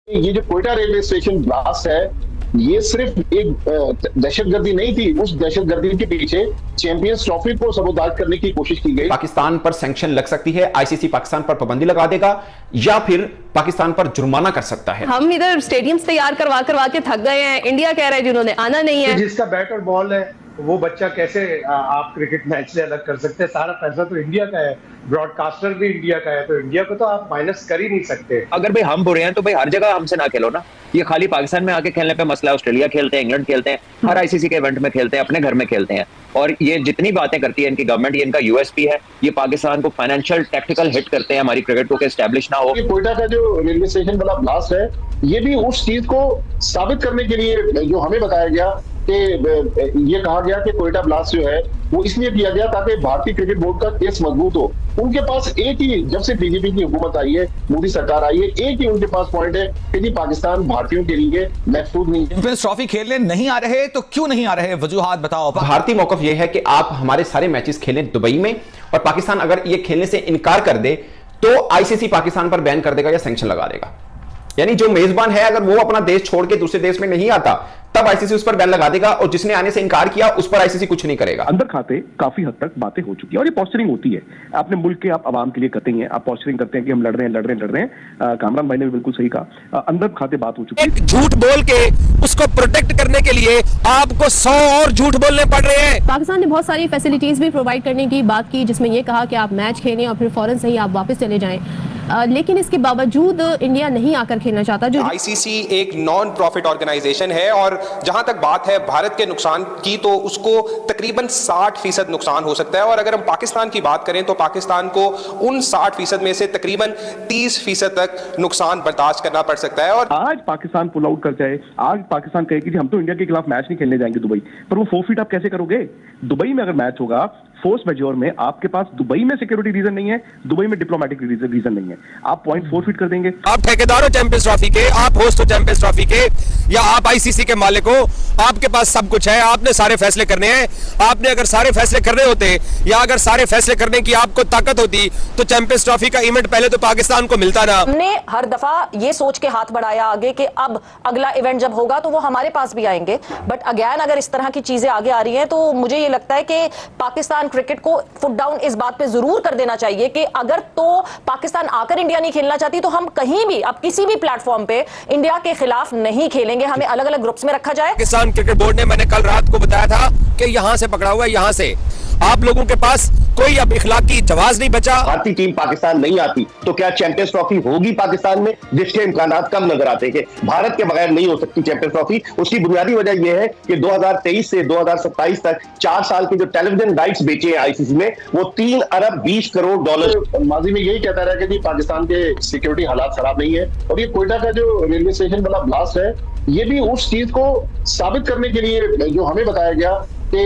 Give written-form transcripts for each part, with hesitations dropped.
ये जो Quetta railway station blast है, ये सिर्फ एक दहशतगर्दी नहीं थी। उस दहशतगर्दी के पीछे चैंपियंस ट्रॉफी को सबोताज करने की कोशिश की गई। पाकिस्तान पर सैंक्शन लग सकती है, आईसीसी पाकिस्तान पर पाबंदी लगा देगा या फिर पाकिस्तान पर जुर्माना कर सकता है। हम इधर स्टेडियम्स तैयार करवा करवा के थक गए हैं। इंडिया कह रहा है जिन्होंने आना नहीं है। जिसका बैट और बॉल है वो बच्चा कैसे आप क्रिकेट मैच से अलग कर सकते हैं? सारा पैसा तो इंडिया का है, ब्रॉडकास्टर भी इंडिया का है, तो इंडिया को तो आप माइनस कर ही नहीं सकते। अगर भाई हम बुरे हैं तो भाई हर जगह हमसे ना खेलो ना। ये खाली पाकिस्तान में आके खेलने पे मसला है। ऑस्ट्रेलिया खेलते हैं, इंग्लैंड खेलते हैं, हर आईसीसी के इवेंट में खेलते हैं, अपने घर में खेलते हैं। और ये जितनी बातें करती है इनकी गवर्नमेंट, ये इनका यूएसपी है। ये पाकिस्तान को फाइनेंशियल टैक्टिकल हिट करते हैं हमारी क्रिकेट को, एस्टैब्लिश ना हो। कोयटा का जो रेलवे स्टेशन वाला ब्लास्ट है, ये भी उस चीज को साबित करने के लिए जो हमें बताया गया कि ये कहा गया कि कोयटा ब्लास्ट जो है वो इसलिए किया गया ताकि भारतीय क्रिकेट बोर्ड का केस मजबूत हो। उनके पास एक ही, जब से बीजेपी की हुकूमत आई है, मोदी सरकार आई है, एक ही उनके पास पॉइंट है कि जी पाकिस्तान भारतीयों के लिए महफूज नहीं। चैंपियंस ट्रॉफी खेलने नहीं आ रहे तो क्यों नहीं आ रहे? वजूहात बताओ। भारतीय मौकफ यह है कि आप हमारे सारे मैचेस खेलें दुबई में, और पाकिस्तान अगर ये खेलने से इनकार कर दे तो आईसीसी पाकिस्तान पर बैन कर देगा या सैंक्शन लगा देगा। यानी जो मेजबान है अगर वो अपना देश छोड़ के दूसरे देश में नहीं आता तब आईसीसी उस पर बैन लगा देगा, और जिसने आने से इनकार किया उस पर आईसीसी कुछ नहीं करेगा। अंदर खाते काफी हद तक बातें हो चुकी है और ये पोस्चरिंग होती है। अपने मुल्क के आप आवाम के लिए करते हैं, आप पोस्चरिंग करते हैं कि हम लड़ रहे हैं। कामरान भाई ने भी बिल्कुल सही कहा, अंदर खाते बात हो चुकी है। झूठ बोल के उसको प्रोटेक्ट करने के लिए आपको 100 और झूठ बोलने पड़ रहे हैं। पाकिस्तान ने बहुत सारी फैसिलिटीज भी प्रोवाइड करने की बात की, जिसमें यह कहा कि आप मैच खेलें और फिर फौरन से ही आप वापस चले जाएं। लेकिन इसके बावजूद इंडिया नहीं आकर खेलना चाहता। जो आईसीसी एक नॉन प्रॉफिट ऑर्गेनाइजेशन है, और जहां तक बात है भारत के नुकसान की, तो उसको तकरीबन 60% नुकसान हो सकता है। और अगर हम पाकिस्तान की बात करें तो पाकिस्तान को उन 60% में से तकरीबन 30% तक नुकसान बर्दाश्त करना पड़ सकता है। और आज पाकिस्तान पुल आउट कर जाए, आज पाकिस्तान कहे कि हम तो इंडिया के खिलाफ मैच नहीं खेलने जाएंगे दुबई, पर वो फोरफिट आप कैसे करोगे? दुबई में अगर मैच होगा फोर्स मेजोर में, आपके पास दुबई में सिक्योरिटी रीजन नहीं है, दुबई में डिप्लोमेटिक रीजन नहीं है, आप पॉइंट फोरफिट कर देंगे। आप ठेकेदार हो चैंपियंस ट्रॉफी के, आप होस्ट हो चैंपियंस ट्रॉफी के, या आप आईसीसी के मालिक हो, आपके पास सब कुछ है, आपने सारे फैसले करने हैं। आपने अगर सारे फैसले करने होते या अगर सारे फैसले करने की आपको ताकत होती तो चैंपियंस ट्रॉफी का इवेंट पहले तो पाकिस्तान को मिलता ना। हमने हर दफा ये सोच के हाथ बढ़ाया आगे कि अब अगला इवेंट जब होगा तो वो हमारे पास भी आएंगे, बट अगेन अगर इस तरह की चीजें आगे आ रही हैं तो मुझे ये लगता है कि पाकिस्तान क्रिकेट को फुट डाउन इस बात पे जरूर कर देना चाहिए कि अगर तो पाकिस्तान आकर इंडिया नहीं खेलना चाहती तो हम कहीं भी, अब किसी भी प्लेटफॉर्म पे इंडिया के खिलाफ नहीं खेलेंगे, हमें अलग अलग ग्रुप्स में रखा जाए। पाकिस्तान क्रिकेट बोर्ड ने, मैंने कल रात को बताया था कि यहां से पकड़ा हुआ है, यहां से आप लोगों के पास कोई अब इखलाकी जवाब नहीं बचा। भारतीय टीम पाकिस्तान नहीं आती तो क्या चैंपियंस ट्रॉफी होगी पाकिस्तान में, जिसके इम्कानात कम नजर आते हैं। भारत के बगैर नहीं हो सकती चैंपियंस ट्रॉफी। उसकी बुनियादी वजह यह है कि 2023 से 2027 तक 4 साल के जो टेलीविजन राइट्स बेचे हैं आईसीसी में, वो 3 अरब 20 करोड़ डॉलर। माजी में यही कहता रहा कि जी पाकिस्तान के सिक्योरिटी हालात खराब नहीं है, और ये कोयटा का जो रेलवे स्टेशन वाला ब्लास्ट है, ये भी उस चीज को साबित करने के लिए जो हमें बताया गया कि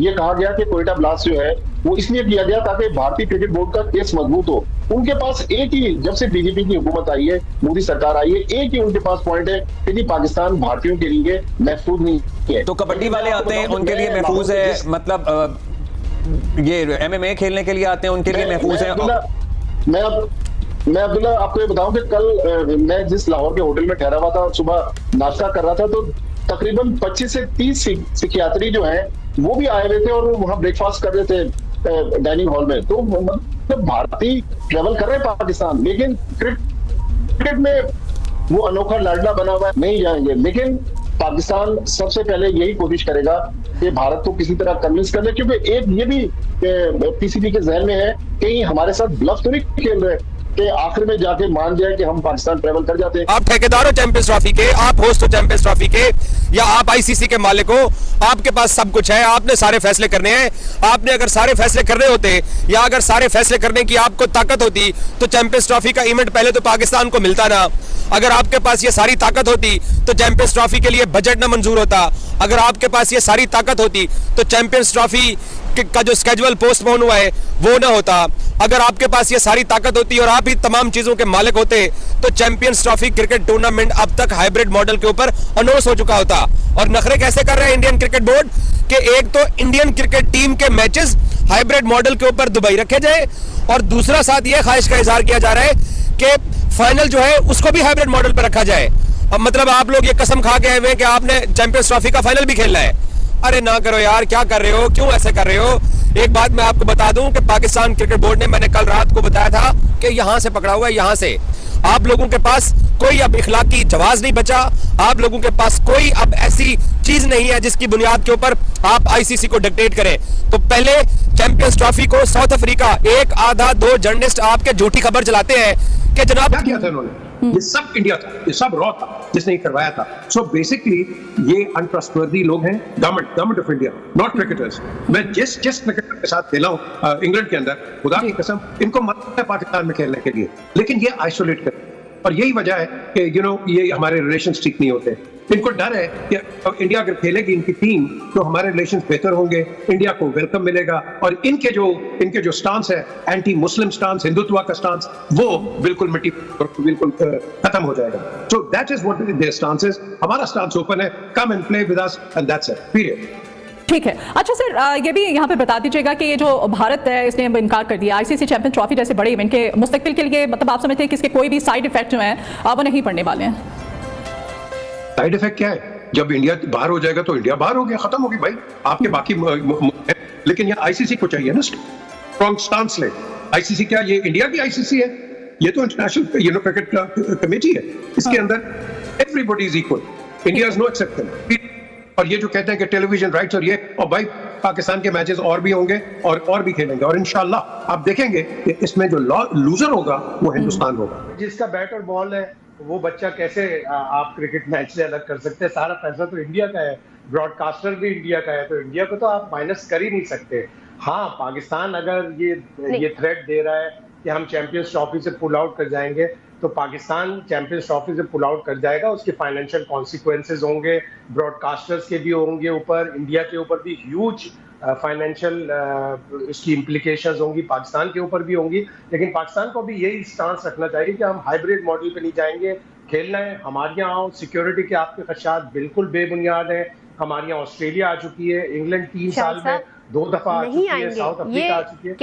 ये कहा गया कि कोयटा ब्लास्ट जो है वो इसलिए किया गया ताकि भारतीय क्रिकेट बोर्ड का केस मजबूत हो। उनके पास एक ही, जब से बीजेपी की हुकूमत आई है, मोदी सरकार आई है, एक ही उनके पास पॉइंट है कि जी पाकिस्तान भारतीयों के लिए महफूज नहीं है। तो कबड्डी वाले आते हैं उनके लिए महफूज है, मतलब ये एमएमए खेलने के लिए आते हैं उनके लिए महफूज है। मैं अब्दुल्ला आपको ये बताऊं कि कल मैं जिस लाहौर के होटल में ठहरा हुआ था, सुबह नाश्ता कर रहा था, तो तकरीबन 25 से 30 सिकियात्री जो हैं वो भी आए हुए थे और वहाँ ब्रेकफास्ट कर रहे थे डाइनिंग हॉल में। तो मतलब भारतीय ट्रेवल कर रहे हैं पाकिस्तान, लेकिन क्रिकेट में वो अनोखा लाडला बना हुआ है, नहीं जाएंगे। लेकिन पाकिस्तान सबसे पहले यही कोशिश करेगा कि भारत को किसी तरह कन्विंस कर ले, क्योंकि एक ये भी पीसीबी के जहन में है कि हमारे साथ ब्लफ तो नहीं खेल रहे कि आखिर में जाके मान जाए कि हम पाकिस्तान ट्रेवल कर जाते हैं। आप ठेकेदार हो चैंपियंस ट्रॉफी के, आप होस्ट हो चैंपियंस ट्रॉफी के, या आप आईसीसी के मालिक हो, आपके पास सब कुछ है, आपने सारे फैसले करने हैं। आपने अगर सारे फैसले करने होते या अगर सारे फैसले करने की आपको ताकत होती तो चैंपियंस ट्रॉफी का इवेंट पहले तो पाकिस्तान को मिलता ना। अगर आपके पास ये सारी ताकत होती तो चैंपियंस ट्रॉफी के लिए बजट ना मंजूर होता। अगर आपके पास ये सारी ताकत होती तो चैंपियंस ट्रॉफी का जो स्केड्यूल पोस्टपोन हुआ है वो ना होता। अगर आपके पास ये सारी ताकत होती और आप ही तमाम चीजों के मालिक होते तो चैंपियंस ट्रॉफी क्रिकेट टूर्नामेंट अब तक हाइब्रिड मॉडल के ऊपर अनाउंस हो चुका होता। और नखरे कैसे कर रहे हैं इंडियन क्रिकेट बोर्ड कि एक तो इंडियन क्रिकेट टीम के मैचेस हाइब्रिड मॉडल के ऊपर दुबई रखे जाए, और दूसरा साथ ये ख्वाहिश का इजहार किया जा रहा है कि फाइनल जो है उसको भी हाइब्रिड मॉडल पर रखा जाए। अब मतलब आप लोग ये कसम खा के आए हुए हैं कि आपने चैंपियंस ट्रॉफी का फाइनल भी खेलना है। अरे ना करो यार, क्या कर रहे हो, क्यों ऐसे कर रहे हो? एक बात मैं आपको बता दूं कि पाकिस्तान क्रिकेट बोर्ड ने, मैंने कल रात को बताया था कि यहां से पकड़ा हुआ है, यहां से। आप लोगों के पास कोई अब इखलाकी जवाज नहीं बचा, आप लोगों के पास कोई अब ऐसी चीज नहीं है जिसकी बुनियाद के ऊपर आप आईसीसी को डिक्टेट करें। तो पहले चैंपियंस ट्रॉफी को साउथ अफ्रीका, एक आधा दो जर्नलिस्ट आपके झूठी खबर चलाते हैं कि जनाब क्या किया था उन्होंने, ये सब इंडिया था, ये सब रॉ था जिसने ये करवाया था। सो बेसिकली ये अनट्रस्टवर्दी लोग हैं, government of India, not cricketers. मैं जिस क्रिकेटर के साथ खेला हूं इंग्लैंड के अंदर, खुदा की कसम इनको मत है पाकिस्तान में खेलने के लिए, लेकिन ये आइसोलेट कर, और यही वजह है कि ये हमारे रिलेशंस ठीक नहीं होते। इनको डर है कि इंडिया अगर खेलेगी इनकी टीम तो हमारे रिलेशंस बेहतर होंगे, इंडिया को वेलकम मिलेगा, और इनके जो स्टांस है, एंटी मुस्लिम स्टांस, हिंदुत्व का स्टांस, वो बिल्कुल बिल्कुल खत्म हो जाएगा। So that is what their stance is. हमारा स्टांस ओपन है, come and play with us and that's it, period. ठीक है। अच्छा सर, ये भी यहाँ पे बता दीजिएगा कि ये जो भारत है इसने इनकार कर दिया आईसीसी चैंपियंस ट्रॉफी जैसे बड़े इवेंट के मुस्तकबिल के लिए, मतलब आप समझते हैं कि इसके कोई भी साइड इफेक्ट जो हैं वो नहीं पड़ने वाले हैं? साइड इफेक्ट क्या है? जब इंडिया बाहर हो जाएगा तो इंडिया बाहर हो गया, खत्म होगी भाई, आपके बाकी लेकिन ये आईसीसी को चाहिए ना स्ट्रॉन्ग स्टांस ले। आईसीसी क्या ये इंडिया की आईसीसी है? ये तो इंटरनेशनल क्रिकेट कमेटी है, इसके अंदर everybody is equal, India is no exception. और ये जो कहते हैं कि टेलीविजन राइट्स और ये, और भाई पाकिस्तान के मैचेस और भी होंगे और भी खेलेंगे, और इंशाल्लाह आप देखेंगे कि इसमें जो लूजर होगा वो हिंदुस्तान होगा। जिसका बैट और बॉल है वो बच्चा कैसे आप क्रिकेट मैच से अलग कर सकते हैं? सारा पैसा तो इंडिया का है, ब्रॉडकास्टर भी इंडिया का है, तो इंडिया को तो आप माइनस कर ही नहीं सकते। हाँ, पाकिस्तान अगर ये थ्रेट दे रहा है कि हम चैंपियंस ट्रॉफी से पुल आउट कर जाएंगे, तो पाकिस्तान चैंपियंस ट्रॉफी से पुल आउट कर जाएगा, उसके फाइनेंशियल कॉन्सिक्वेंसेज होंगे, ब्रॉडकास्टर्स के भी होंगे ऊपर, इंडिया के ऊपर भी ह्यूज फाइनेंशियल इसकी इम्प्लीकेशंस होंगी, पाकिस्तान के ऊपर भी होंगी। लेकिन पाकिस्तान को भी यही स्टांस रखना चाहिए कि हम हाइब्रिड मॉडल पे नहीं जाएंगे, खेलना है हमारे यहाँ आओ। सिक्योरिटी के आपके खदशात बिल्कुल बेबुनियाद है। हमारे यहाँ ऑस्ट्रेलिया आ चुकी है, इंग्लैंड 3 साल में 2 दफा आ चुकी है, साउथ अफ्रीका आ चुकी है।